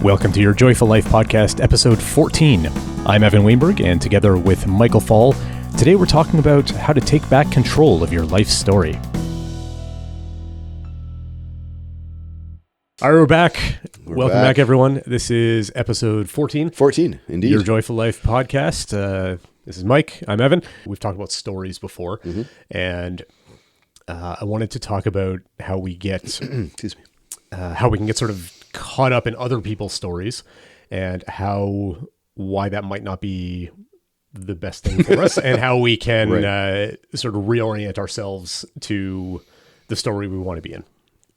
Welcome to your Joyful Life Podcast, episode 14. I'm Evan Weinberg, and together with Michael Fall, today we're talking about how to take back control of your life story. All right, we're back. Welcome back, everyone. This is episode 14. 14, indeed. Your Joyful Life Podcast. This is Mike. I'm Evan. We've talked about stories before, and I wanted to talk about how we get, Excuse me, how we can get sort of caught up in other people's stories, and why that might not be the best thing for us, and how we can sort of reorient ourselves to the story we want to be in.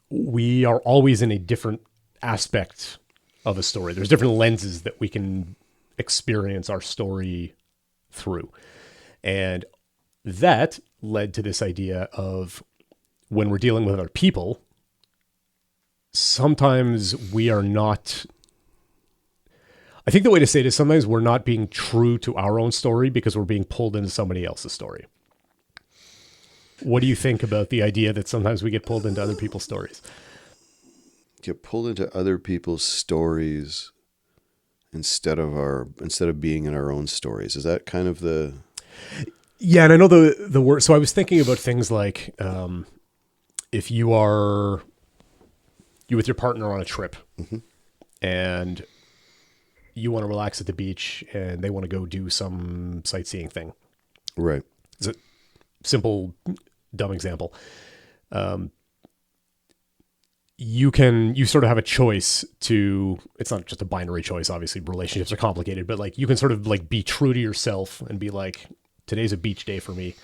We are always in a different aspect of a story. There's different lenses that we can experience our story through. And that led to this idea of when we're dealing with other people, sometimes we are not, I think the way to say it is sometimes we're not being true to our own story because we're being pulled into somebody else's story. What do you think about the idea that sometimes we get pulled into other people's stories? Get pulled into other people's stories instead of being in our own stories. Is that kind of the... Yeah, and I know the word. So I was thinking about things like if you with your partner on a trip and you want to relax at the beach and they want to go do some sightseeing thing. Right. It's a simple, dumb example. You sort of have a choice to, it's not just a binary choice, obviously relationships are complicated, but like you can sort of like be true to yourself and be like, today's a beach day for me.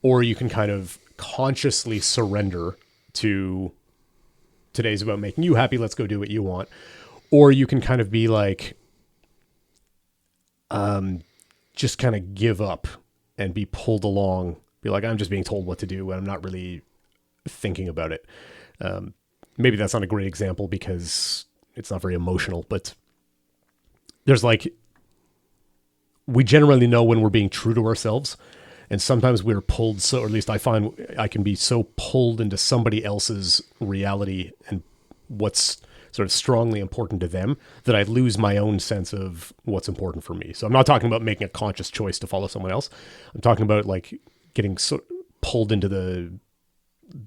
Or you can kind of consciously surrender to today's about making you happy. Let's go do what you want. Or you can kind of be like, just kind of give up and be pulled along. Be like, I'm just being told what to do and I'm not really thinking about it. Maybe that's not a great example because it's not very emotional, but there's like, we generally know when we're being true to ourselves. And sometimes we're pulled, or at least I find I can be so pulled into somebody else's reality and what's sort of strongly important to them that I lose my own sense of what's important for me. So I'm not talking about making a conscious choice to follow someone else. I'm talking about like getting so pulled into the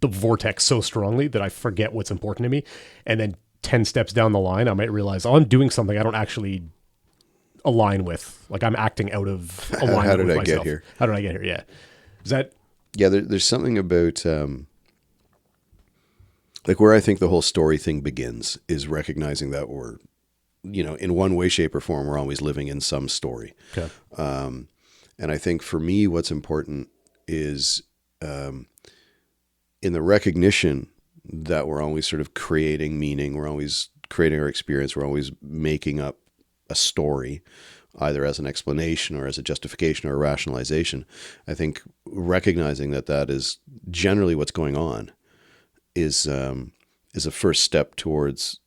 vortex so strongly that I forget what's important to me. And then 10 steps down the line, I might realize, I'm doing something I don't actually align with. Like I'm acting out of alignment. How did with I myself. get here? How did I get here? Yeah. Is that? Yeah, there's something about, like where I think the whole story thing begins is recognizing that we're, in one way, shape, or form, we're always living in some story. Okay. And I think for me, what's important is in the recognition that we're always sort of creating meaning, we're always creating our experience, we're always making up a story, either as an explanation or as a justification or a rationalization. I think recognizing that is generally what's going on is a first step towards,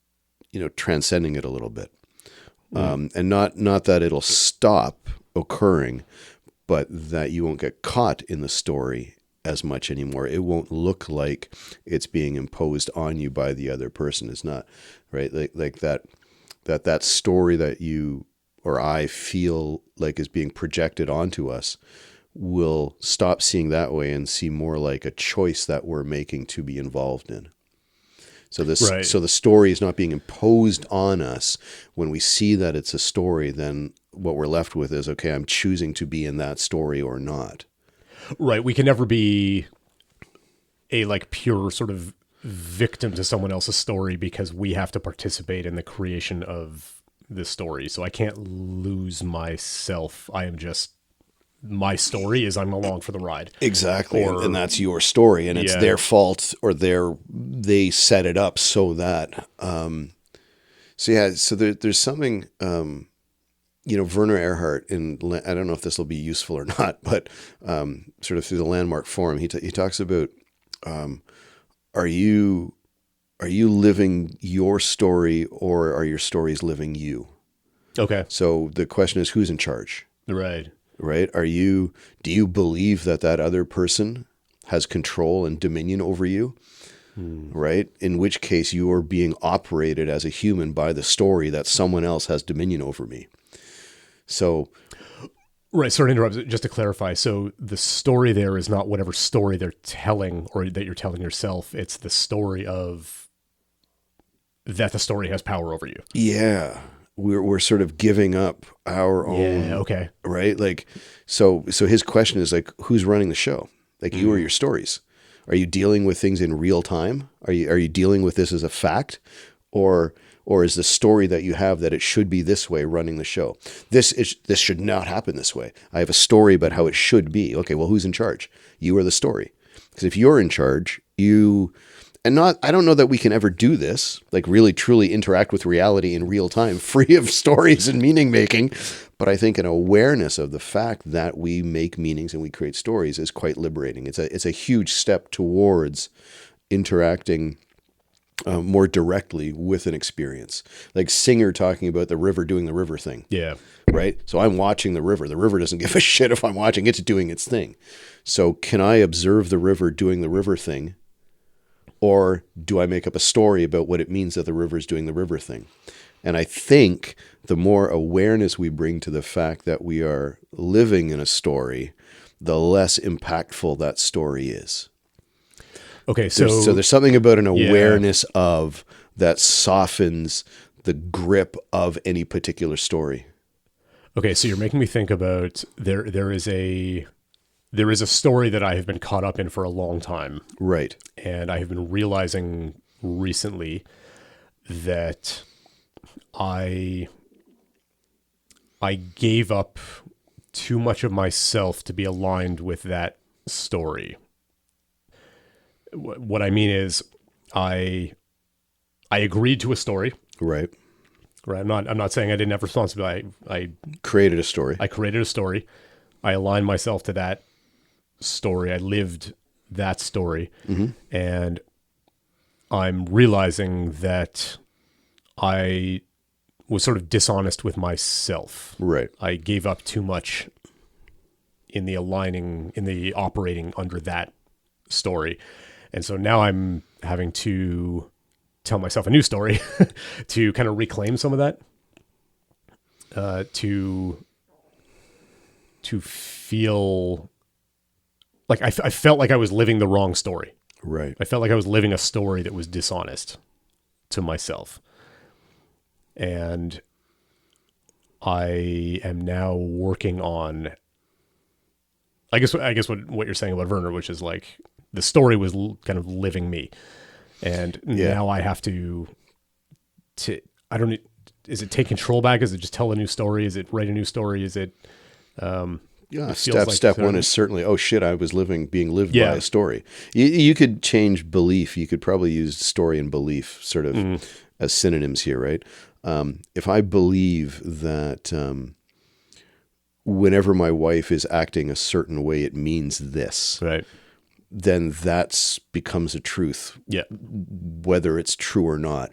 transcending it a little bit. And not that it'll stop occurring, but that you won't get caught in the story as much anymore. It won't look like it's being imposed on you by the other person. It's not, right? Like that story that you or I feel like is being projected onto us, will stop seeing that way and see more like a choice that we're making to be involved in. So so the story is not being imposed on us. When we see that it's a story, then what we're left with is, okay, I'm choosing to be in that story or not. Right. We can never be a like pure sort of victim to someone else's story because we have to participate in the creation of this story. So I can't lose myself. I am just, my story is I'm along for the ride. Exactly. And that's your story, and it's their fault, or they set it up so that, so there's something, Werner Erhard, I don't know if this will be useful or not, but sort of through the Landmark Forum, he talks about, are you living your story, or are your stories living you? Okay. So the question is, who's in charge? Right. Right? Do you believe that other person has control and dominion over you? right? In which case you are being operated as a human by the story that someone else has dominion over me. So, Right. Sorry to interrupt. Just to clarify, so the story there is not whatever story they're telling or that you're telling yourself. It's the story of that the story has power over you. yeah, we're sort of giving up our own, Yeah. Okay. right? Like, so his question is like, who's running the show? Like you or your stories? Are you dealing with things in real time? Are you dealing with this as a fact, or is the story that you have that it should be this way running the show? This should not happen this way. I have a story about how it should be. Okay, well, who's in charge? You or the story? Because if you're in charge, I don't know that we can ever do this, like really truly interact with reality in real time, free of stories and meaning making. But I think an awareness of the fact that we make meanings and we create stories is quite liberating. It's a huge step towards interacting more directly with an experience. Like Singer talking about the river doing the river thing. Yeah. Right? So I'm watching the river. The river doesn't give a shit if I'm watching. It's doing its thing. So can I observe the river doing the river thing? Or do I make up a story about what it means that the river is doing the river thing? And I think the more awareness we bring to the fact that we are living in a story, the less impactful that story is. Okay. So there's something about an awareness of that softens the grip of any particular story. Okay. So you're making me think about there is a story that I have been caught up in for a long time. Right. And I have been realizing recently that I gave up too much of myself to be aligned with that story. What I mean is I agreed to a story. Right. Right. I'm not saying I didn't have responsibility. I created a story. I created a story. I aligned myself to that story. I lived that story. Mm-hmm. And I'm realizing that I was sort of dishonest with myself. Right. I gave up too much in the operating under that story. And so now I'm having to tell myself a new story to kind of reclaim some of that, to feel like I felt like I was living the wrong story. Right. I felt like I was living a story that was dishonest to myself. And I am now working on, I guess what you're saying about Werner, which is like the story was kind of living me. And now I have to, is it take control back? Is it just tell a new story? Is it write a new story? Is it, Step one is certainly, oh shit, I was being lived by a story. You could change belief. You could probably use story and belief sort of as synonyms here, right? If I believe that whenever my wife is acting a certain way, it means this, right, then that becomes a truth, whether it's true or not.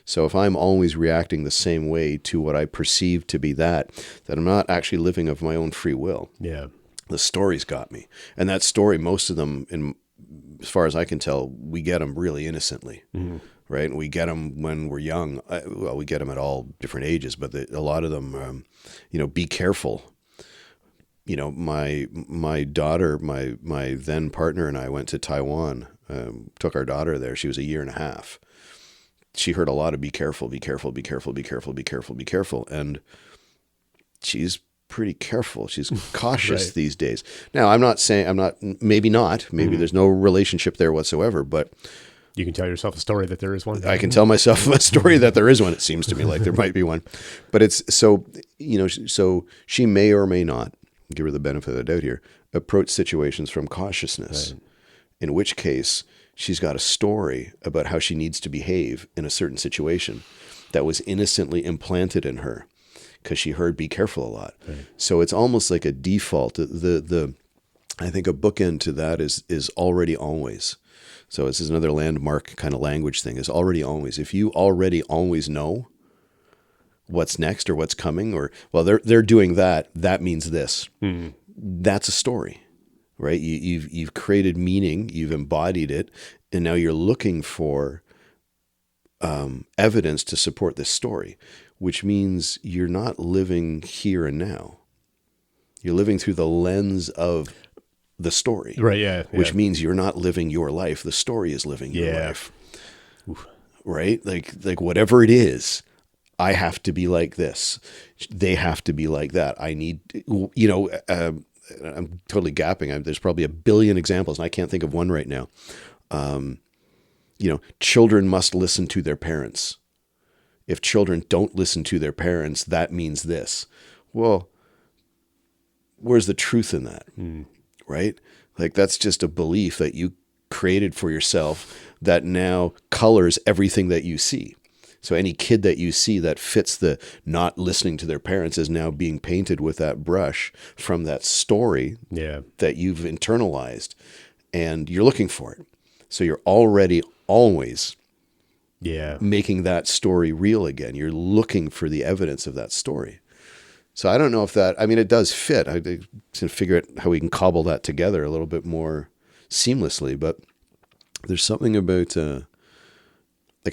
So if I'm always reacting the same way to what I perceive to be that I'm not actually living of my own free will. Yeah. The story's got me. And that story, most of them, as far as I can tell, we get them really innocently, right? And we get them when we're young. We get them at all different ages, but a lot of them, be careful. My daughter, my then partner and I went to Taiwan, took our daughter there. She was 1.5 years. She heard a lot of be careful, be careful, be careful, be careful, be careful, be careful. And she's pretty careful. She's cautious these days. Now, maybe there's no relationship there whatsoever, but you can tell yourself a story that there is one. I can tell myself a story that there is one. It seems to me like there might be one, but it's so she may or may not, give her the benefit of the doubt here, approach situations from cautiousness, in which case she's got a story about how she needs to behave in a certain situation that was innocently implanted in her because she heard be careful a lot. Right. So it's almost like a default. I think a bookend to that is already always. So this is another landmark kind of language thing, is already always. If you already always know what's next or what's coming, or, well, they're doing that means this. That's a story, right? You've created meaning, you've embodied it, And now you're looking for evidence to support this story, which means you're not living here and now. You're living through the lens of the story. Right. Yeah. Which means you're not living your life. The story is living your life. Oof. Right? Like whatever it is, I have to be like this. They have to be like that. I need, I'm totally gapping. There's probably a billion examples and I can't think of one right now. Children must listen to their parents. If children don't listen to their parents, that means this. Well, where's the truth in that? Right? Like that's just a belief that you created for yourself that now colors everything that you see. So any kid that you see that fits the not listening to their parents is now being painted with that brush from that story that you've internalized, and you're looking for it. So you're already always making that story real again. You're looking for the evidence of that story. So I don't know if it does fit. I can figure out how we can cobble that together a little bit more seamlessly, but there's something about, I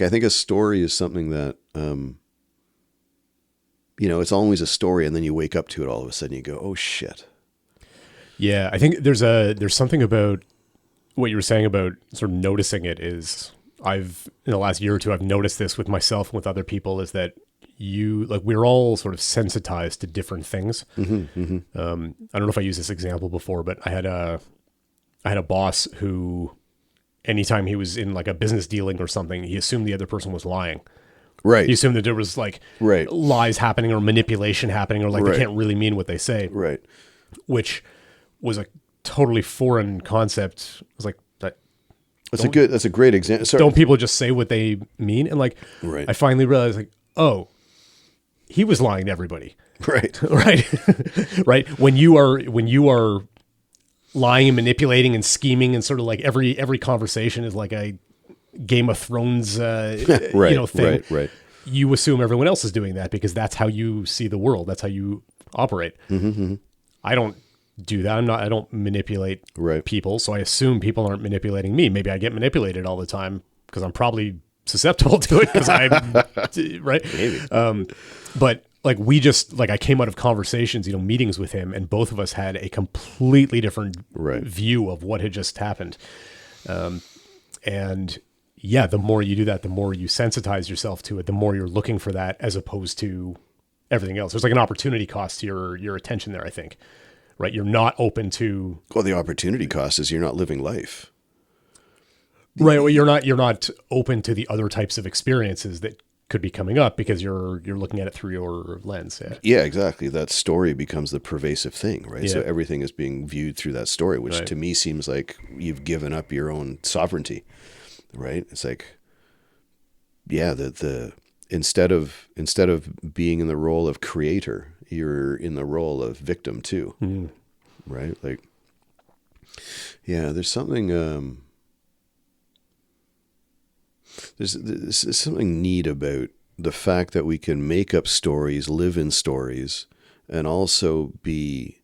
think a story is something that, it's always a story and then you wake up to it all of a sudden you go, oh shit. Yeah. I think there's something about what you were saying about sort of noticing it is in the last year or two, I've noticed this with myself and with other people is that we're all sort of sensitized to different things. Mm-hmm, mm-hmm. I don't know if I used this example before, but I had a boss who, anytime he was in like a business dealing or something, he assumed the other person was lying. Right. He assumed that there was like lies happening or manipulation happening, or like they can't really mean what they say. Right. Which was a totally foreign concept. It was like, that's a great example. Sorry. Don't people just say what they mean? And like, I finally realized like, oh, he was lying to everybody. Right. Right. Right. When you are lying and manipulating and scheming, and sort of like every conversation is like a Game of Thrones, thing. Right. You assume everyone else is doing that because that's how you see the world. That's how you operate. Mm-hmm, mm-hmm. I don't do that. I don't manipulate people. So I assume people aren't manipulating me. Maybe I get manipulated all the time because I'm probably susceptible to it because I'm right. Maybe. But like I came out of conversations, meetings with him, and both of us had a completely different view of what had just happened. And yeah, the more you do that, the more you sensitize yourself to it, the more you're looking for that as opposed to everything else. There's like an opportunity cost to your attention there, I think. Right? You're not open to... Well, the opportunity cost is you're not living life. Right. Well, you're not open to the other types of experiences that could be coming up because you're looking at it through your lens. Yeah, exactly. That story becomes the pervasive thing, right? Yeah. So everything is being viewed through that story, which to me seems like you've given up your own sovereignty, right? It's like, yeah, the instead of being in the role of creator, you're in the role of victim too, right? Like, yeah, there's something. There's something neat about the fact that we can make up stories, live in stories, and also be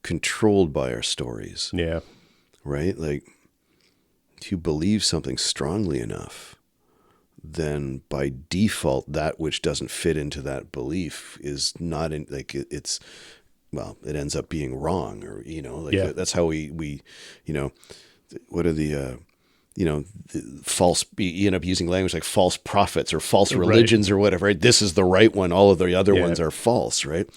controlled by our stories. Yeah. Right? Like, if you believe something strongly enough, then by default, that which doesn't fit into that belief is not in, like, it ends up being wrong, or, that's how we what are the false, you end up using language like false prophets or false religions or whatever, right? This is the right one. All of the other ones are false, right?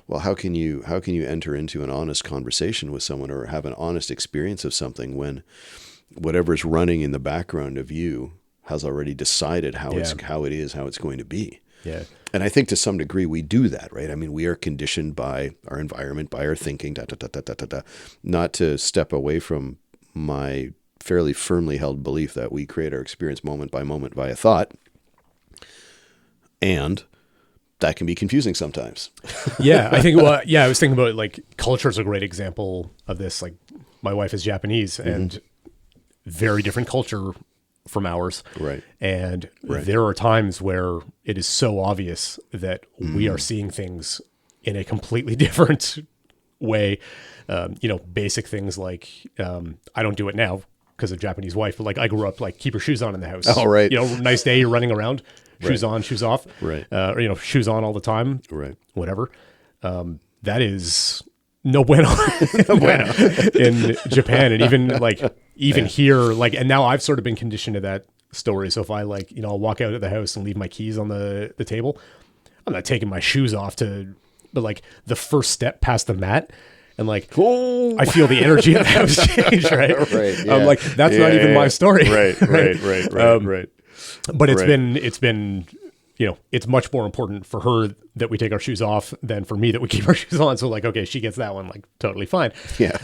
Well, how can you enter into an honest conversation with someone or have an honest experience of something when whatever's running in the background of you has already decided how it's going to be? Yeah. And I think to some degree we do that, right? I mean, we are conditioned by our environment, by our thinking, not to step away from my fairly firmly held belief that we create our experience moment by moment via thought. And that can be confusing sometimes. Yeah, I think, I was thinking about like culture is a great example of this. Like my wife is Japanese and very different culture from ours. Right. And there are times where it is so obvious that we are seeing things in a completely different way. Basic things like, I don't do it now because of Japanese wife, but like I grew up like keep your shoes on in the house. Oh, right. You know, nice day, you're running around, shoes Right. on, shoes off. Right. Or, you know, shoes on all the time. Right. Whatever. That is no bueno, in Japan. And even here, like, and now I've sort of been conditioned to that story. So if I like, you know, I'll walk out of the house and leave my keys on the table, I'm not taking my shoes off but like the first step past the mat, and like, I feel the energy of the house change, right? Right. Yeah. I'm like, that's not even my story. Right. Right. But it's Right. been, you know, it's much more important for her that we take our shoes off than for me that we keep our shoes on. So like, okay, she gets that one, like totally fine. Yeah.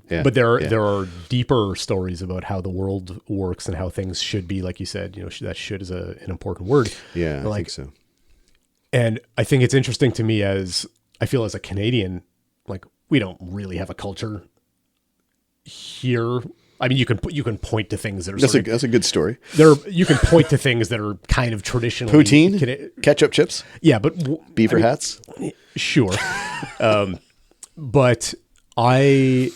Yeah. But there are deeper stories about how the world works and how things should be. Like you said, you know, that should is an important word. Yeah. I Like, think so. and I think it's interesting to me as a Canadian, like we don't really have a culture here. I mean, you can point to things that are That's a good story. you can point to things that are kind of traditionally Poutine, ketchup chips, yeah, but beaver hats. sure. But I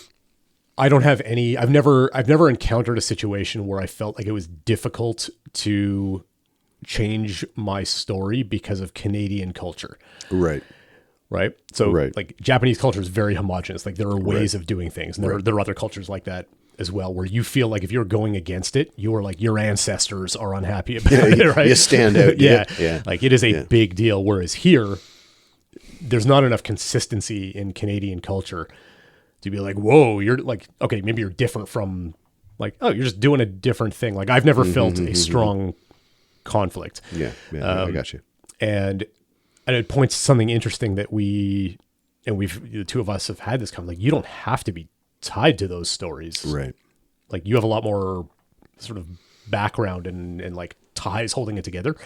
don't have any. I've never encountered a situation where I felt like it was difficult to change my story because of Canadian culture. Right. Right. So Right. like Japanese culture is very homogenous. Like there are ways of doing things. And there are other cultures like that as well, where you feel like if you're going against it, you're like your ancestors are unhappy about it. Right. You stand out. Yeah. Yeah. Like it is a big deal. Whereas here, there's not enough consistency in Canadian culture to be like, whoa, you're like, okay, maybe you're different from like, oh, you're just doing a different thing. Like I've never felt a strong conflict. Yeah. I got you. And it points to something interesting that the two of us have had this kind of like, you don't have to be tied to those stories. Right. Like you have a lot more sort of background and like ties holding it together,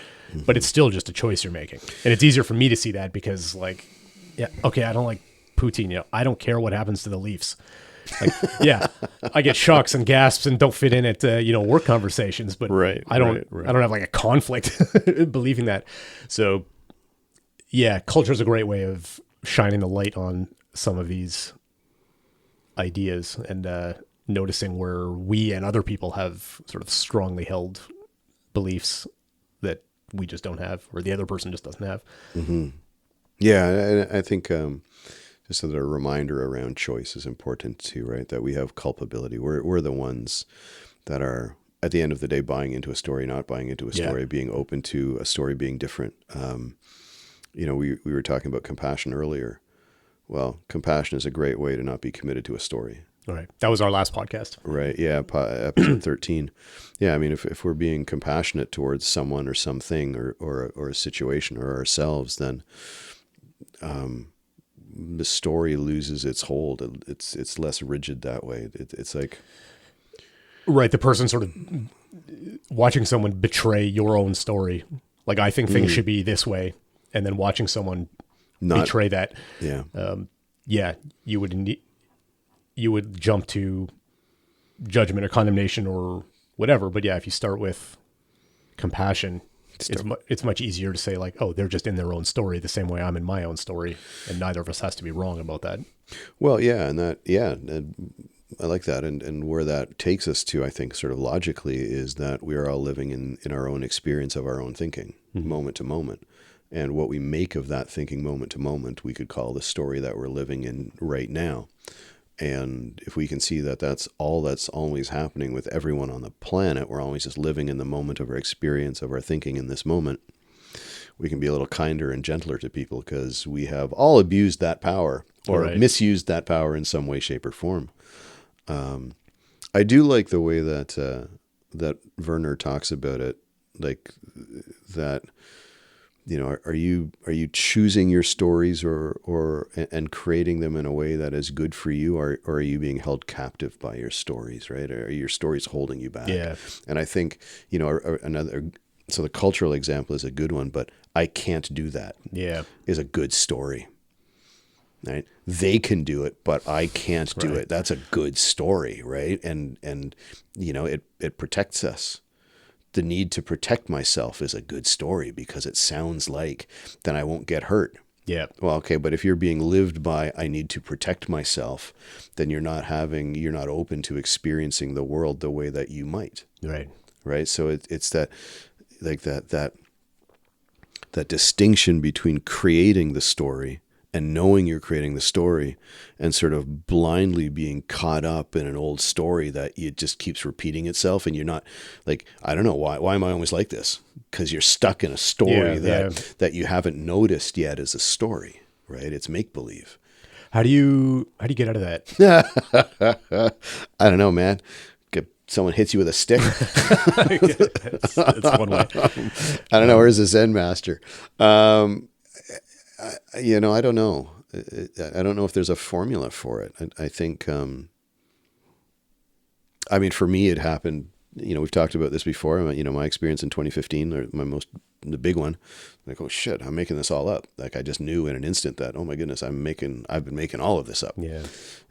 but it's still just a choice you're making. And it's easier for me to see that because like, yeah, okay, I don't like poutine. You know, I don't care what happens to the Leafs. Like, yeah, I get shocks and gasps and don't fit in at, work conversations, but I don't have like a conflict believing that. So yeah, culture is a great way of shining the light on some of these ideas and noticing where we and other people have sort of strongly held beliefs that we just don't have, or the other person just doesn't have. Mm-hmm. Yeah, I think just as a reminder around choice is important too, right? That we have culpability. We're the ones that are at the end of the day buying into a story, not buying into a story, being open to a story being different. We were talking about compassion earlier. Well, compassion is a great way to not be committed to a story. All right. That was our last podcast. Right. Yeah. Episode 13. Yeah. I mean, if we're being compassionate towards someone or something or a situation or ourselves, then the story loses its hold. It's less rigid that way. It's like, right. The person sort of watching someone betray your own story. Like I think things should be this way. And then watching someone betray that. Yeah. You would jump to judgment or condemnation or whatever. But yeah, if you start with compassion, it's much easier to say like, oh, they're just in their own story the same way I'm in my own story. And neither of us has to be wrong about that. Well, yeah. And I like that. And where that takes us to, I think, sort of logically is that we are all living in our own experience of our own thinking, moment to moment. And what we make of that thinking moment to moment, we could call the story that we're living in right now. And if we can see that that's all that's always happening with everyone on the planet, we're always just living in the moment of our experience of our thinking in this moment, we can be a little kinder and gentler to people because we have all abused that power or misused that power in some way, shape, or form. I do like the way that Werner talks about it, like that. Are you choosing your stories or creating them in a way that is good for you, or are you being held captive by your stories, right? Are your stories holding you back? Yeah. And I think, so the cultural example is a good one, but I can't do that. Yeah. Is a good story. Right? They can do it, but I can't do it. That's a good story, right? And it protects us. The need to protect myself is a good story because it sounds like then I won't get hurt. Yeah. Well, okay, but if you're being lived by, I need to protect myself, then you're not open to experiencing the world the way that you might. Right. Right. So it's that, like that distinction between creating the story and knowing you're creating the story and sort of blindly being caught up in an old story that it just keeps repeating itself. And you're not like, I don't know why am I always like this? Because you're stuck in a story that you haven't noticed yet as a story, right? It's make believe. How do you get out of that? I don't know, man. Someone hits you with a stick. That's one way. I don't know. Where's the Zen master? I don't know. I don't know if there's a formula for it. I think, for me, it happened, we've talked about this before. My experience in 2015, or the big one, like, oh shit, I'm making this all up. Like, I just knew in an instant that, oh my goodness, I've been making all of this up, Yeah.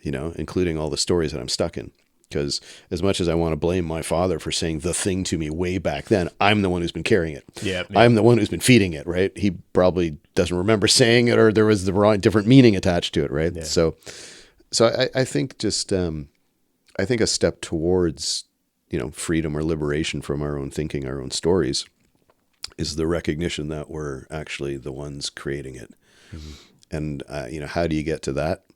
Including all the stories that I'm stuck in. Because as much as I want to blame my father for saying the thing to me way back then, I'm the one who's been carrying it. Yeah. I'm the one who's been feeding it, right? He probably doesn't remember saying it, or there was different meaning attached to it, right? Yeah. So I think just I think a step towards freedom or liberation from our own thinking, our own stories, is the recognition that we're actually the ones creating it. Mm-hmm. And how do you get to that?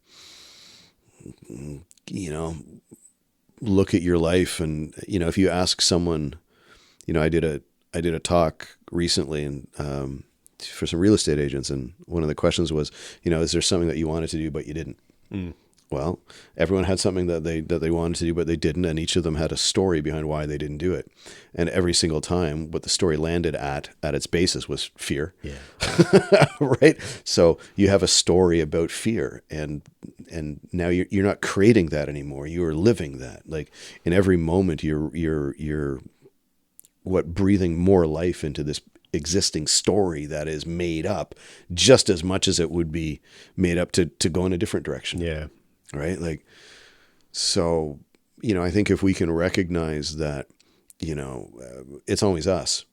Look at your life, and if you ask someone, I did a talk recently and for some real estate agents, and one of the questions was, is there something that you wanted to do but you didn't? Well, everyone had something that they wanted to do but they didn't, and each of them had a story behind why they didn't do it. And every single time, what the story landed at its basis was fear. Yeah. Right. So you have a story about fear, and now you're not creating that anymore. You are living that. Like, in every moment, you're breathing more life into this existing story that is made up, just as much as it would be made up to go in a different direction. Yeah. Right. Like, so, I think if we can recognize that, it's always us.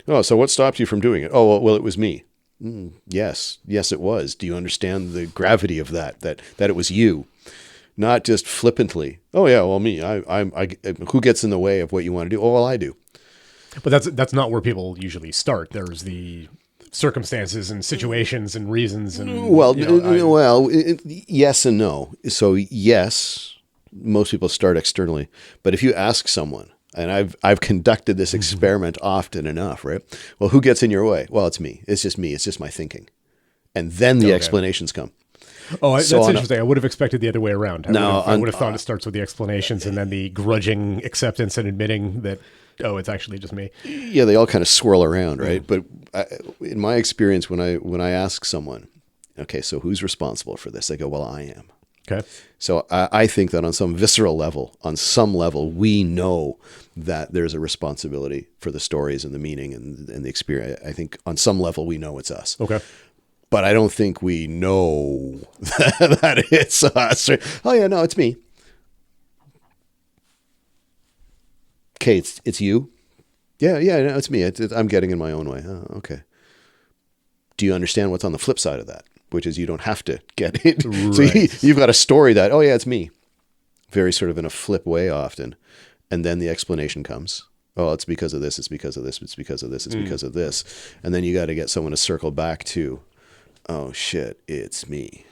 Oh, so what stopped you from doing it? Oh, well, it was me. Yes, it was. Do you understand the gravity of that it was you, not just flippantly? Oh yeah, well, me. I who gets in the way of what you want to do? Oh, well, I do. But that's not where people usually start. There's the circumstances and situations and reasons and yes and no. So yes, most people start externally, but if you ask someone, and I've conducted this experiment often enough, right? Well, who gets in your way? Well, it's me. It's just me. It's just my thinking, and then the explanations come. Oh, that's interesting. I would have expected the other way around. I would have thought it starts with the explanations and then the grudging acceptance and admitting that, oh, it's actually just me. Yeah, they all kind of swirl around, right? But in my experience, when I ask someone, okay, so who's responsible for this? They go, well, I am. Okay. So I think that on some visceral level, we know that there's a responsibility for the stories and the meaning and the experience. I think on some level we know it's us. Okay. But I don't think we know that it's us. Oh yeah, no, it's me. Okay, it's you. Yeah, no, it's me. I'm getting in my own way. Oh, okay. Do you understand what's on the flip side of that? Which is you don't have to get it. Right. So you've got a story that, oh yeah, it's me. Very sort of in a flip way often. And then the explanation comes. Oh, it's because of this. It's because of this. It's because of this. It's because of this. And then you got to get someone to circle back to, oh shit, it's me.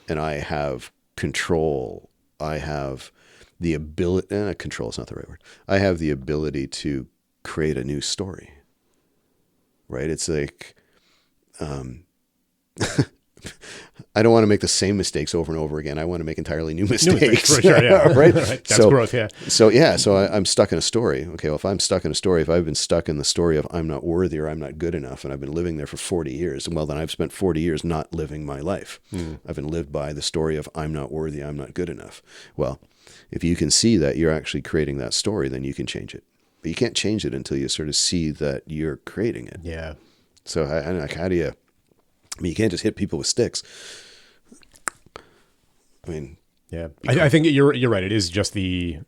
And I have control. I have the ability, control is not the right word. I have the ability to create a new story. Right? It's like, I don't want to make the same mistakes over and over again. I want to make entirely new mistakes. For sure, yeah. Right? That's growth, yeah. So I'm stuck in a story. Okay, well, if I'm stuck in a story, if I've been stuck in the story of I'm not worthy or I'm not good enough, and I've been living there for 40 years, well, then I've spent 40 years not living my life. I've been lived by the story of I'm not worthy, I'm not good enough. Well, if you can see that you're actually creating that story, then you can change it. But you can't change it until you sort of see that you're creating it. Yeah. So how do you... you can't just hit people with sticks. I mean, yeah, I think you're right. It is just the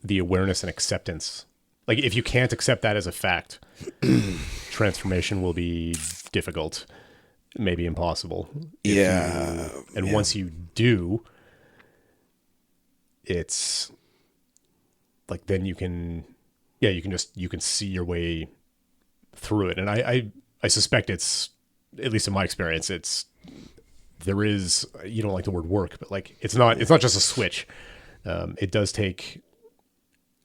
awareness and acceptance. Like, if you can't accept that as a fact, transformation will be difficult. maybe impossible. Yeah. And once you do, it's like, then you can, yeah, you can see your way through it. And I suspect it's, at least in my experience, there is, you don't like the word work, but like, it's not just a switch. It does take,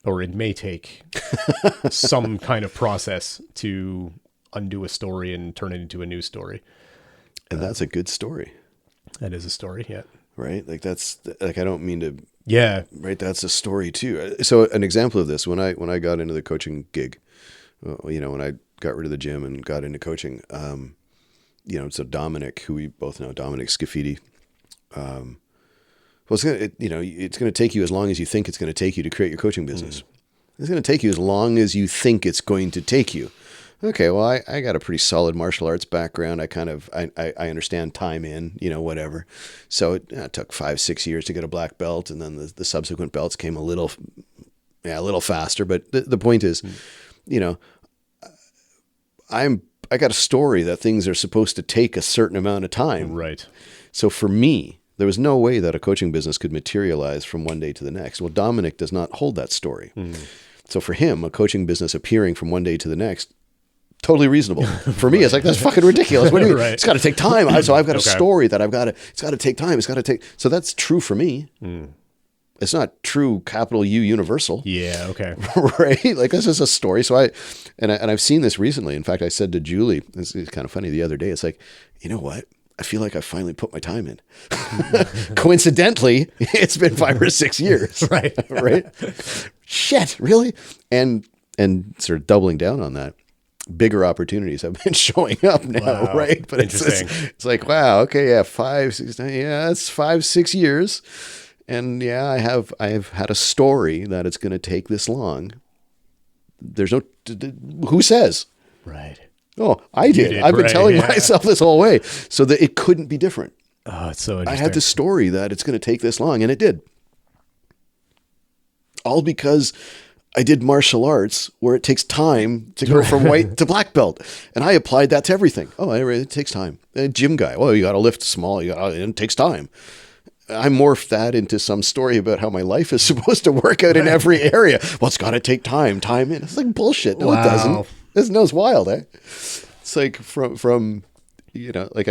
or it may take some kind of process to undo a story and turn it into a new story. And that's a good story. That is a story. Yeah. Right. Like that's like, I don't mean to, Yeah. right. That's a story too. So an example of this, when I got into the coaching gig, when I got rid of the gym and got into coaching, so Dominic, who we both know, Dominic Scafidi, well, it's going to take you as long as you think it's going to take you to create your coaching business. It's going to take you as long as you think it's going to take you. Okay, well, I got a pretty solid martial arts background. I understand time in, whatever. So it took 5-6 years to get a black belt, and then the subsequent belts came a little faster. But the point is, I got a story that things are supposed to take a certain amount of time. Right. So for me, there was no way that a coaching business could materialize from one day to the next. Well, Dominic does not hold that story. So for him, a coaching business appearing from one day to the next, totally reasonable. For me, it's like, that's fucking ridiculous. What do you mean? Right. It's got to take time. So I've got a story that it's got to take time. So that's true for me. It's not true, capital U, universal. Yeah. Okay. Right? Like, this is a story. So I've seen this recently. In fact, I said to Julie, it's kind of funny the other day, it's like, you know what? I feel like I finally put my time in. Coincidentally, it's been 5 or 6 years. Right. Right. Shit, really? And sort of doubling down on that, bigger opportunities have been showing up now. Wow. Right. But it's like, wow, okay. Yeah. 5, 6, 9, yeah, it's 5-6 years. And yeah, I have had a story that it's going to take this long. There's no, who says? Right. Oh, I did. I've been telling myself this whole way so that it couldn't be different. Oh, it's so interesting. I had this story that it's going to take this long, and it did. All because I did martial arts where it takes time to go from white to black belt. And I applied that to everything. Oh, it takes time. A gym guy. Well, you got to lift small. It takes time. I morphed that into some story about how my life is supposed to work out in every area. Well, it's got to take time in. It's like bullshit. No, it doesn't. It's wild, eh? It's like from like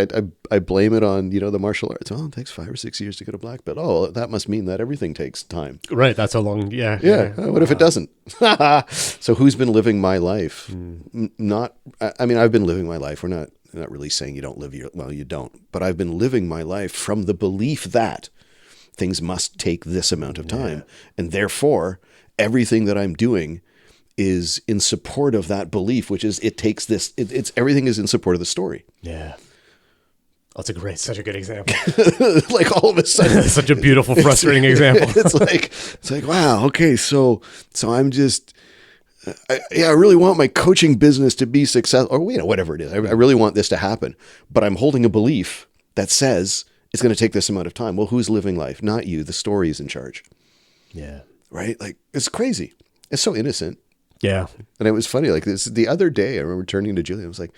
I blame it on, the martial arts. Oh, it takes 5 or 6 years to get a black belt. Oh, that must mean that everything takes time. Right. That's how long. Yeah. Yeah. What if it doesn't? So who's been living my life? I've been living my life. We're not really saying you don't live you don't, but I've been living my life from the belief that things must take this amount of time. And therefore everything that I'm doing is in support of that belief, which is it's everything is in support of the story. Yeah. That's such a good example. Like all of a sudden, such a beautiful, frustrating example. It's like, wow. Okay. So I'm just, I really want my coaching business to be successful, or whatever it is. I really want this to happen, but I'm holding a belief that says it's going to take this amount of time. Well, who's living life? Not you. The story is in charge. Yeah. Right. Like, it's crazy. It's so innocent. Yeah. And it was funny. Like this, the other day, I remember turning to Julie. I was like,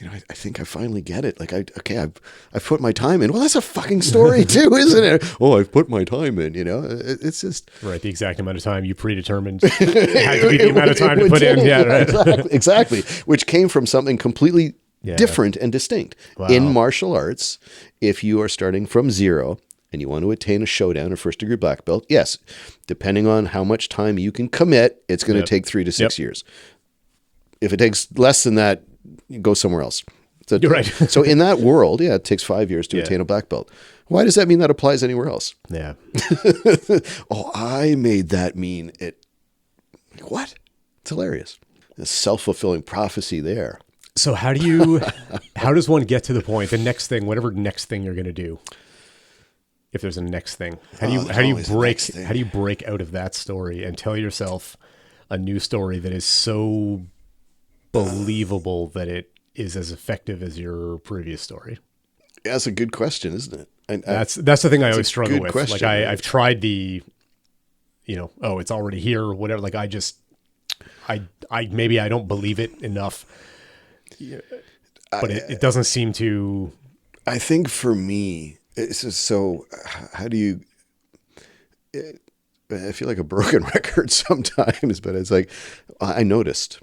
I think I finally get it. Like, I've put my time in. Well, that's a fucking story too, isn't it? Oh, I've put my time in, it's just. Right. The exact amount of time you predetermined had to be the amount of time to put in. Yeah. Right. Exactly. Which came from something completely different and distinct. Wow. In martial arts, if you are starting from zero and you want to attain a showdown or first degree black belt, yes, depending on how much time you can commit, it's going to take 3 to 6 years. If it takes less than that, you go somewhere else. So, you're right. So in that world, it takes 5 years to attain a black belt. Why does that mean that applies anywhere else? Yeah. Oh, I made that mean it. What? It's hilarious. A self-fulfilling prophecy there. So how does one get to the point, the next thing, whatever next thing you're going to do? If there's a next thing, how do you break out of that story and tell yourself a new story that is so believable that it is as effective as your previous story? Yeah, that's a good question, isn't it? That's the thing I always struggle with. Question, like I've tried the, it's already here or whatever. Like I maybe I don't believe it enough. but it doesn't seem to. I think for me, it's just so, how do you, I feel like a broken record sometimes, but it's like, I noticed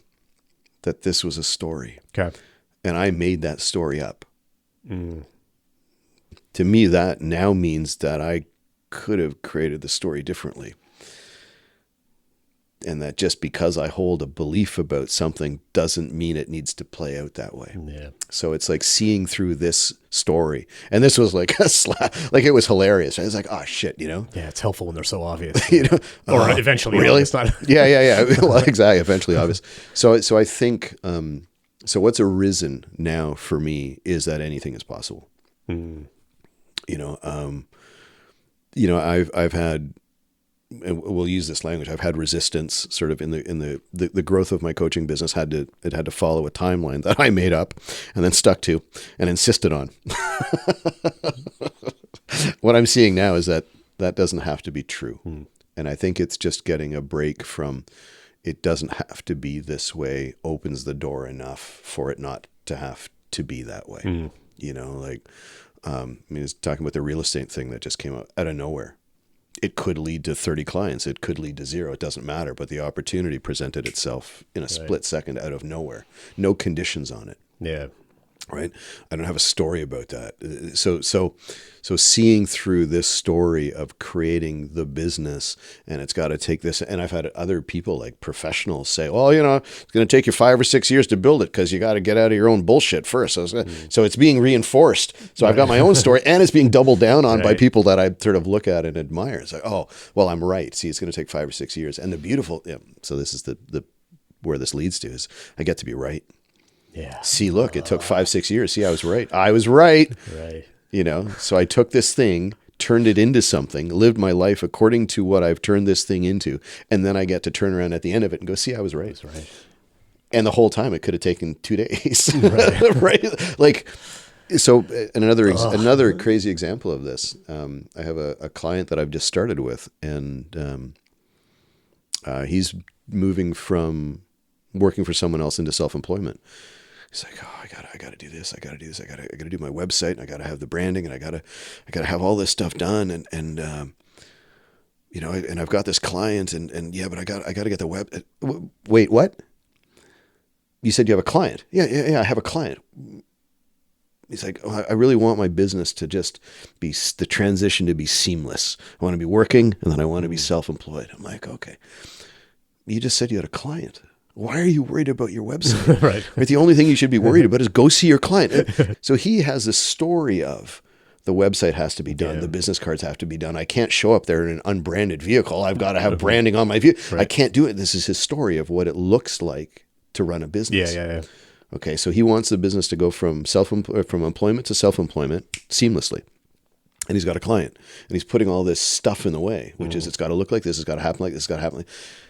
that this was a story. Okay. And I made that story up. To me, that now means that I could have created the story differently. And that just because I hold a belief about something doesn't mean it needs to play out that way. Yeah. So it's like seeing through this story. And this was like a slap, like it was hilarious. I was like, oh shit, you know? Yeah, it's helpful when they're so obvious. You know? Or eventually, really? It's not. Yeah. Well, exactly. Eventually, obvious. So I think, so what's arisen now for me is that anything is possible. You know, I've had, and we'll use this language, I've had resistance sort of in the growth of my coaching business. It had to follow a timeline that I made up and then stuck to and insisted on. What I'm seeing now is that doesn't have to be true. And I think it's just getting a break from, it doesn't have to be this way, opens the door enough for it not to have to be that way. You know, like, I mean, it's talking about the real estate thing that just came out of nowhere. It could lead to 30 clients. It could lead to 0. It doesn't matter. But the opportunity presented itself in a split second out of nowhere. No conditions on it. Yeah. Right. I don't have a story about that. So seeing through this story of creating the business, and it's got to take this. And I've had other people, like professionals, say, well, you know, it's going to take you 5 or 6 years to build it because you got to get out of your own bullshit first. So it's being reinforced. So I've got my own story, and it's being doubled down on by people that I sort of look at and admire. It's like, oh, well, I'm right. See, it's going to take 5 or 6 years. And the beautiful, so this is the where this leads to is I get to be right. Yeah. See, look, it took 5, 6 years. See, I was right. I was right. Right. You know, so I took this thing, turned it into something, lived my life according to what I've turned this thing into. And then I get to turn around at the end of it and go, see, I was right. Right. And the whole time it could have taken 2 days. Right. Like, so another crazy example of this. I have a client that I've just started with, and he's moving from working for someone else into self-employment. He's like, oh, I gotta do this. I gotta do my website, and I gotta have the branding, and I gotta have all this stuff done. And you know, and I've got this client, and yeah, but I gotta get the web. Wait, what? You said you have a client? Yeah, I have a client. He's like, oh, I really want my business to just be the transition to be seamless. I want to be working, and then I want to be self-employed. I'm like, okay. You just said you had a client. Why are you worried about your website? Right. The only thing you should be worried about is go see your client. So he has this story of the website has to be done. The business cards have to be done. I can't show up there in an unbranded vehicle. I've got to have branding on my vehicle. Right. I can't do it. This is his story of what it looks like to run a business. Yeah. Okay. So he wants the business to go from employment to self-employment seamlessly. And he's got a client, and he's putting all this stuff in the way, which is, it's got to look like this. It's got to happen like this. It's got to happen like.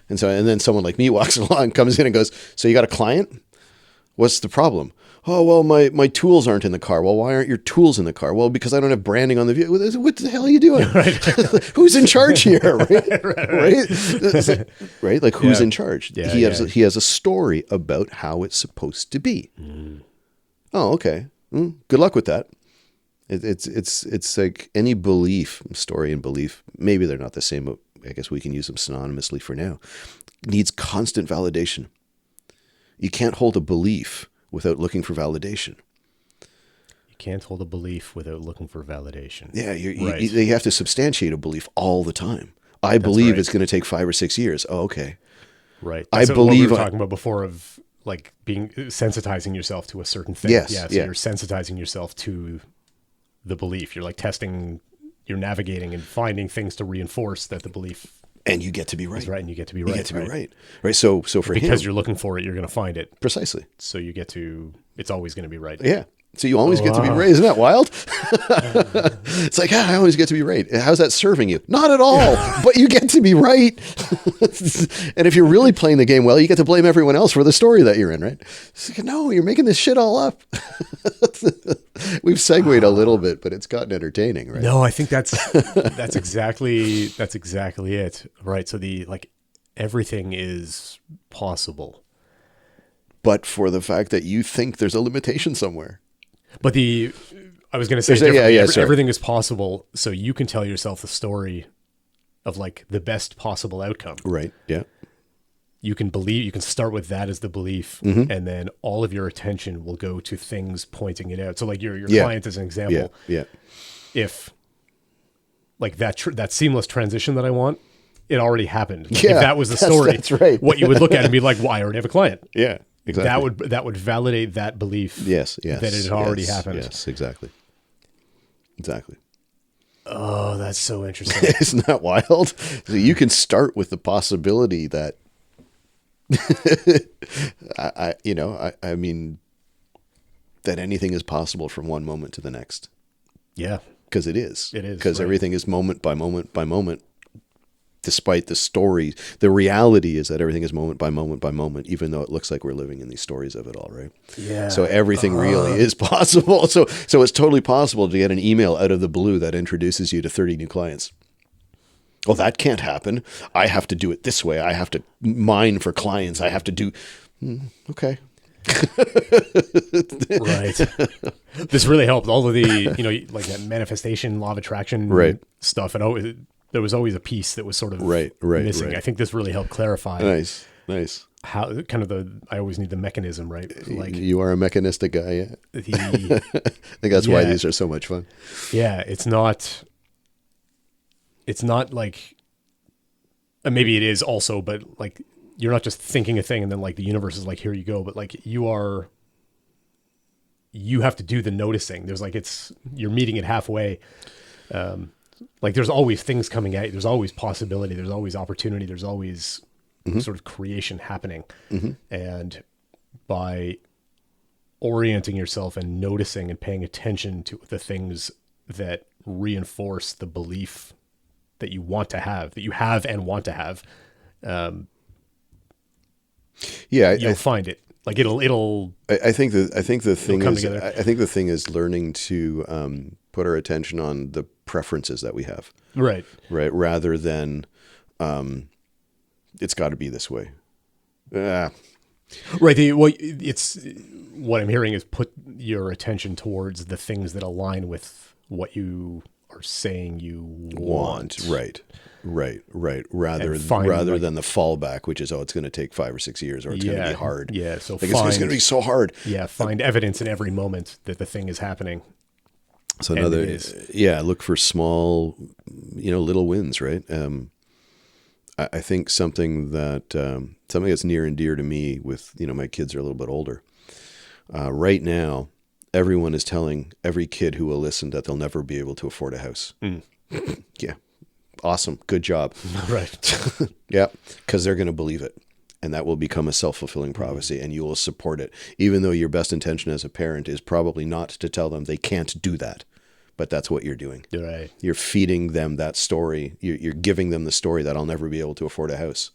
And then someone like me walks along, comes in and goes, so you got a client? What's the problem? Oh, well, my tools aren't in the car. Well, why aren't your tools in the car? Well, because I don't have branding on the vehicle. What the hell are you doing? Right. Who's in charge here? Right? Like, who's in charge? Yeah, he has a story about how it's supposed to be. Oh, okay. Good luck with that. It's like any belief, story and belief, maybe they're not the same, but I guess we can use them synonymously for now, needs constant validation. You can't hold a belief without looking for validation. You can't hold a belief without looking for validation. Yeah, you have to substantiate a belief all the time. I believe it's going to take 5 or 6 years. Oh, okay. Right. I believe what we were talking about before of like being sensitizing yourself to a certain thing. Yes. Yeah. So you're sensitizing yourself to the belief. You're like testing, you're navigating and finding things to reinforce that the belief. And you get to be right. Is right, and you get to be right. You get to be right. Right. So for him, because you're looking for it, you're going to find it. Precisely. So you get to. It's always going to be right. Yeah. So you always get to be right. Isn't that wild? It's like, I always get to be right. How's that serving you? Not at all, but you get to be right. And if you're really playing the game well, you get to blame everyone else for the story that you're in, right? It's like, no, you're making this shit all up. We've segued a little bit, but it's gotten entertaining, right? No, I think that's exactly it. Right. So everything is possible. but for the fact that you think there's a limitation somewhere. But I was going to say, everything is possible. So you can tell yourself the story of like the best possible outcome. Right. Yeah. You can start with that as the belief, and then all of your attention will go to things pointing it out. So like your client as an example. Yeah. If like that seamless transition that I want, it already happened. Like, Yeah, if that was the story, that's right. What you would look at and be like, well, I already have a client. Yeah, exactly. That would validate that belief. Yes, that it had already happened. Yes, exactly. Oh, that's so interesting. Isn't that wild? So you can start with the possibility that I mean that anything is possible from one moment to the next. Yeah. Because it is. It is. Because right. everything is moment by moment by moment. Despite the story, the reality is that everything is moment by moment by moment, even though it looks like we're living in these stories of it all, right? Yeah. So everything really is possible. So it's totally possible to get an email out of the blue that introduces you to 30 new clients. Well, that can't happen. I have to do it this way. I have to mine for clients. I have to do... Okay. Right. This really helped. All of the, like that manifestation, law of attraction stuff. And there was always a piece that was sort of missing. Right. I think this really helped clarify. Nice. How kind of I always need the mechanism, right? Like you are a mechanistic guy, yeah. I think that's why these are so much fun. Yeah, it's not like, maybe it is also, but like you're not just thinking a thing and then like the universe is like, here you go, but like you have to do the noticing. There's like you're meeting it halfway. Like there's always things coming at you. There's always possibility. There's always opportunity. There's always sort of creation happening. And by orienting yourself and noticing and paying attention to the things that reinforce the belief that you want to have, that you have and want to have, you'll find it. Like it'll. I think the thing is learning to put our attention on the preferences that we have. Right. Rather than, it's got to be this way. Right. It's what I'm hearing is put your attention towards the things that align with what you are saying you want. Right. Rather than the fallback, which is, it's going to take 5 or 6 years, or it's going to be hard. Yeah. So it's going to be so hard. Yeah. Find evidence in every moment that the thing is happening. So look for small, little wins, right? I think something that's near and dear to me with, my kids are a little bit older. Right now, everyone is telling every kid who will listen that they'll never be able to afford a house. Yeah. Awesome. Good job. Right. Yeah. Because they're going to believe it. And that will become a self-fulfilling prophecy, and you will support it, even though your best intention as a parent is probably not to tell them they can't do that. But that's what you're doing. Right. You're feeding them that story. You're giving them the story that I'll never be able to afford a house.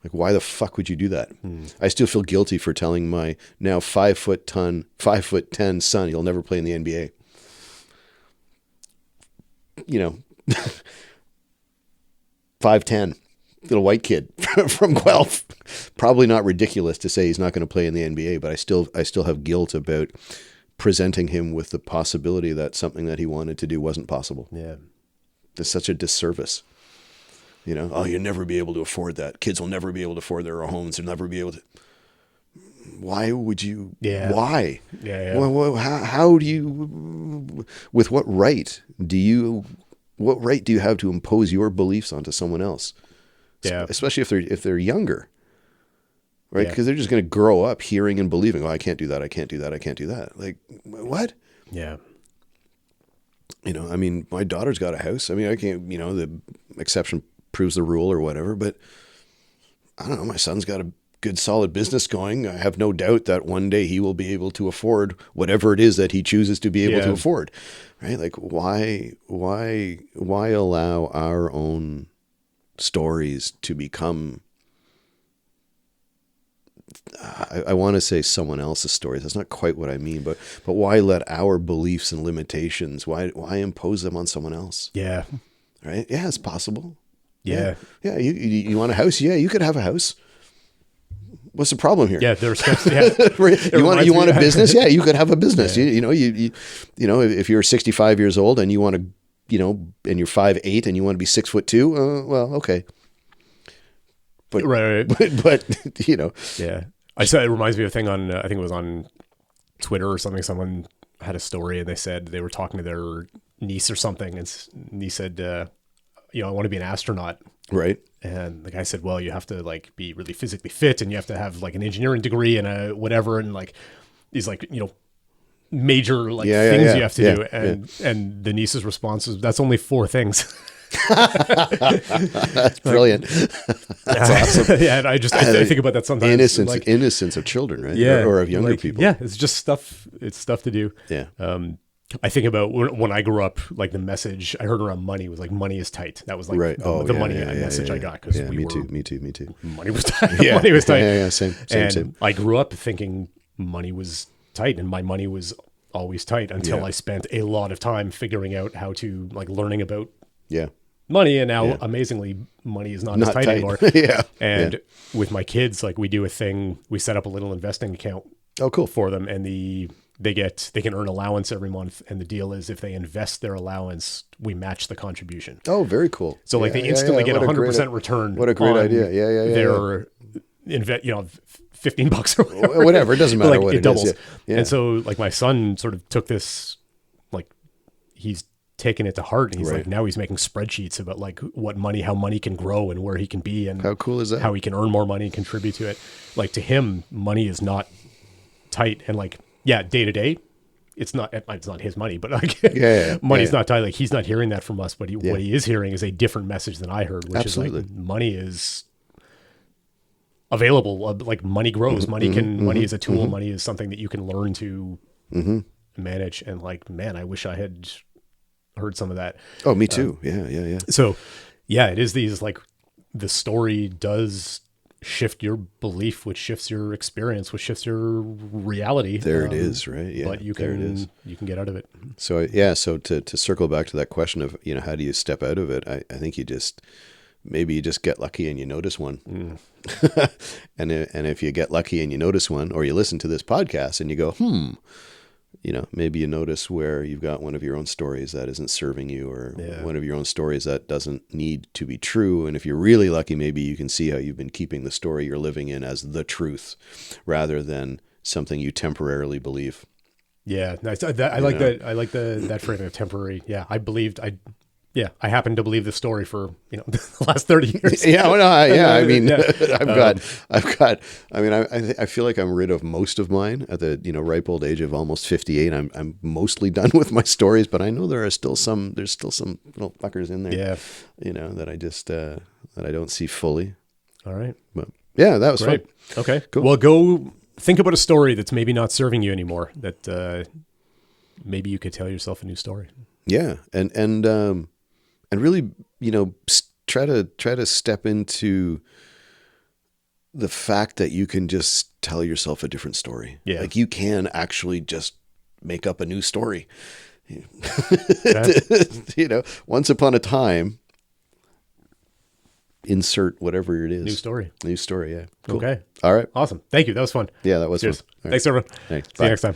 Like, why the fuck would you do that? I still feel guilty for telling my now 5'10" son he'll never play in the NBA. 5'10", little white kid from Guelph. Probably not ridiculous to say he's not going to play in the NBA, but I still have guilt about presenting him with the possibility that something that he wanted to do wasn't possible. Yeah. There's such a disservice. You'll never be able to afford that. Kids will never be able to afford their own homes. They'll never be able to. Why would you? Yeah. Why? Yeah. Well, how do you? With what right do you? What right do you have to impose your beliefs onto someone else? Yeah. Especially if they're younger, right? Yeah. Because they're just going to grow up hearing and believing. Oh, I can't do that. I can't do that. I can't do that. Like, what? Yeah. My daughter's got a house. I can't. The exception proves the rule or whatever. But I don't know. My son's got a good, solid business going. I have no doubt that one day he will be able to afford whatever it is that he chooses to be able to afford. Right? Like, why allow our own stories to become, I want to say someone else's stories. That's not quite what I mean, but why let our beliefs and limitations, why impose them on someone else? Yeah. Right? Yeah, it's possible. Yeah. Yeah. You want a house? Yeah, you could have a house. what's the problem here? Yeah, there's steps. Yeah, you want a me- business? Yeah, you could have a business. Yeah. You know, if you're 65 years old and you want to, you know, and you're 5'8" and you want to be 6'2", well, okay. But, right. but you know, Yeah, I said it reminds me of a thing on I think it was on Twitter or something. Someone had a story and they said they were talking to their niece or something, and niece said, "You know, I want to be an astronaut." right? And the guy said, "Well, you have to like be really physically fit, and you have to have like an engineering degree and a whatever, and like these like you know major like things you have to do." And the niece's response is, "That's only 4 things." That's brilliant. That's awesome. Yeah, and I think about that sometimes. Innocence of children, right? Yeah, or of younger like, people. Yeah, it's just stuff. It's stuff to do. Yeah. I think about when I grew up, like the message I heard around money was like money is tight. That was like Right. the money message I got because me too. money was tight. Yeah. Money was tight. Yeah. Same. I grew up thinking money was tight, and my money was always tight until I spent a lot of time figuring out how to like learning about money, and now amazingly money is not as tight anymore. And with my kids, like we do a thing, we set up a little investing account for them, and they can earn allowance every month, and the deal is if they invest their allowance, we match the contribution. Oh, very cool. So like they instantly get 100% return. What a great idea. Their $15 or whatever. Whatever, it doesn't matter like, what it doubles. is. Yeah. And so like my son sort of took this, like he's taken it to heart, and he's like now he's making spreadsheets about like how money can grow and where he can be, and how cool is that? How he can earn more money and contribute to it. Like to him, money is not tight, and like day to day, it's not his money, but like money's not tight. Like he's not hearing that from us, but what he is hearing is a different message than I heard, which is like money is available. Like money grows. Money is a tool. Money is something that you can learn to manage. And like, man, I wish I had heard some of that. Oh, me too. Yeah. So it is these like the story does shift your belief, which shifts your experience, which shifts your reality. There it is, right? Yeah, but you can get out of it. So so to circle back to that question of, you know, how do you step out of it? I think maybe you just get lucky and you notice one. and if you get lucky and you notice one, or you listen to this podcast and you go, you know, maybe you notice where you've got one of your own stories that isn't serving you, or one of your own stories that doesn't need to be true. And if you're really lucky, maybe you can see how you've been keeping the story you're living in as the truth rather than something you temporarily believe. Yeah, nice. I like that. I like that framing of temporary. Yeah, I happen to believe the story for, you know, the last 30 years. I mean, I feel like I'm rid of most of mine at the, you know, ripe old age of almost 58. I'm mostly done with my stories, but I know there's still some little fuckers in there, you know, that I just, that I don't see fully. All right. But yeah, that was fun. Okay, cool. Well, go think about a story that's maybe not serving you anymore, that, maybe you could tell yourself a new story. Yeah. And really, you know, try to step into the fact that you can just tell yourself a different story. Yeah. Like you can actually just make up a new story. You know, once upon a time, insert whatever it is. New story. Yeah. Cool. Okay. All right. Awesome. Thank you. That was fun. Yeah, that was fun. Right. Thanks, everyone. Thanks. See you next time.